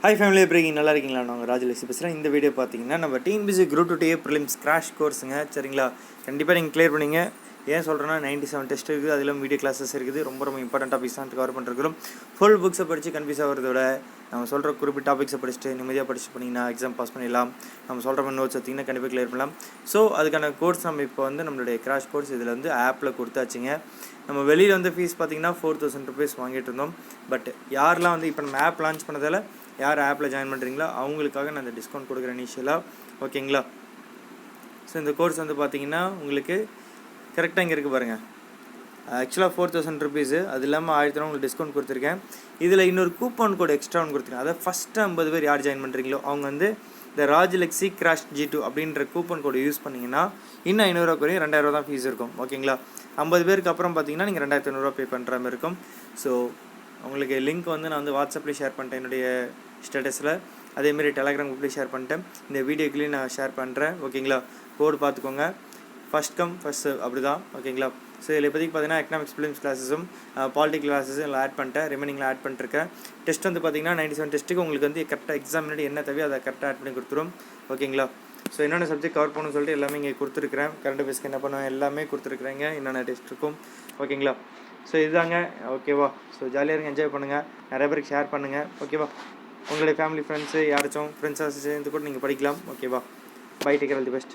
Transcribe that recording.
Hi family எப்படி இருக்கீங்க? நல்லா இருக்கீங்களா? நாங்கள் ராஜலக்ஷி பேசுகிறேன். இந்த வீடியோ பார்த்தீங்கன்னா நம்ம Tnpsc Group 2 Prelims கிராஷ் கோர்ஸுங்க. சரிங்களா, கண்டிப்பாக நீங்கள் கிளியர் பண்ணிங்க. ஏன் சொல்கிறேன்னா 97 டெஸ்ட் இருக்குது, அதிலும் வீடியோ கிளாஸஸ் இருக்குது. ரொம்ப இம்பார்ட்டன்ட் டாபிக்ஸ் தான் கவர் பண்ணிருக்கிறோம். ஃபுல் புக்ஸை படித்து கன்ஃபியூஸ் ஆகிறதோட நம்ம சொல்கிற குறிப்பிட்ட டாபிக்ஸை படிச்சுட்டு நிம்மதியாக படிச்சு பண்ணிங்கன்னா எக்ஸாம் பாஸ் பண்ணிடலாம். நம்ம சொல்கிற மாதிரி நோட்ஸ் வச்சிங்கன்னா கண்டிப்பாக கிளியர் பண்ணலாம். ஸோ அதுக்கான கோர்ஸ் நம்ம இப்போ வந்து நம்மளுடைய கிராஷ் கோர்ஸ் இதில் வந்து ஆப்பில் கொடுத்தாச்சுங்க. நம்ம வெளியில் வந்து ஃபீஸ் பார்த்தீங்கன்னா 4000 rupees வாங்கிட்டு இருந்தோம். பட் யாரெல்லாம் வந்து இப்போ நம்ம ஆப் லான்ச் பண்ணதால் யார் ஆப்பில் ஜாயின் பண்ணுறீங்களோ அவங்களுக்காக நான் இந்த டிஸ்கவுண்ட் கொடுக்குறேன் இனிஷியலாக. ஓகேங்களா? ஸோ இந்த கோர்ஸ் வந்து பார்த்தீங்கன்னா உங்களுக்கு கரெக்டாக இங்கே இருக்குது பாருங்கள். ஆக்சுவலாக 4000 rupees, அது இல்லாமல் 1000 உங்களுக்கு டிஸ்கவுண்ட் கொடுத்துருக்கேன். இதில் இன்னொரு கூப்பன் கோடு எக்ஸ்ட்ரா ஒன்று கொடுத்துருக்கேன். அதை ஃபஸ்ட்டு 50 பேர் யார் ஜாயின் பண்ணுறீங்களோ அவங்க வந்து இந்த RAJLAKSICRASH2 அப்படின்ற கூப்பன் கோடு யூஸ் பண்ணிங்கன்னா இன்னும் 500 குறையும், 2000 தான் ஃபீஸ் இருக்கும். ஓகேங்களா? 50 பேருக்கு அப்புறம் பார்த்தீங்கன்னா நீங்கள் 2500 பே பண்ணுற மாதிரி இருக்கும். ஸோ உங்களுக்கு லிங்க் வந்து நான் வந்து வாட்ஸ்அப்லேயே ஷேர் பண்ணிட்டேன், என்னுடைய ஸ்டேட்டஸில். அதேமாரி டெலகிராம் குரூப்லேயே ஷேர் பண்ணிட்டேன். இந்த வீடியோக்குள்ளேயும் நான் ஷேர் பண்ணுறேன். ஓகேங்களா? கோடு பார்த்துக்கோங்க. ஃபஸ்ட் கம் ஃபஸ்ட் அப்படி தான். ஓகேங்களா? ஸோ இதில் இப்போதைக்கு பார்த்தீங்கன்னா எக்கனாமிக்ஸ் ஃபிலிம்ஸ் கிளாஸஸும் பாலிட்டிக் கிளாஸஸும் எல்லாம் ஆட் பண்ணிட்டேன். ரிமைனிங்கில் ஆட் பண்ணிருக்கேன். டெஸ்ட் வந்து பார்த்தீங்கன்னா 97 டெஸ்ட்டுக்கு உங்களுக்கு வந்து கரெக்டாக எக்ஸாம் முன்னாடி என்ன தேவையோ அதை கரெக்டாக ஆட் பண்ணி கொடுத்துரும். ஓகேங்களா? ஸோ என்னென்ன சப்ஜெக்ட் கவர் பண்ணணும்னு சொல்லிட்டு எல்லாமே இங்கே கொடுத்துருக்குறேன். கரண்ட் அஃபேர்ஸ்க்கு என்ன பண்ணுவேன் எல்லாமே கொடுத்துருக்குறேங்க, என்னென்ன டெஸ்ட் இருக்கும். ஓகேங்களா? ஸோ இதுதாங்க. ஓகேவா? ஸோ ஜாலியாக இருங்க, என்ஜாய் பண்ணுங்கள், நிறைய பேருக்கு ஷேர் பண்ணுங்கள். ஓகேவா? உங்களுடைய ஃபேமிலி ஃப்ரெண்ட்ஸு யாராச்சும் ஃப்ரெண்ட்ஸாக சேர்ந்து கூட நீங்கள் படிக்கலாம். ஓகேவா? Bye, take care, all the best.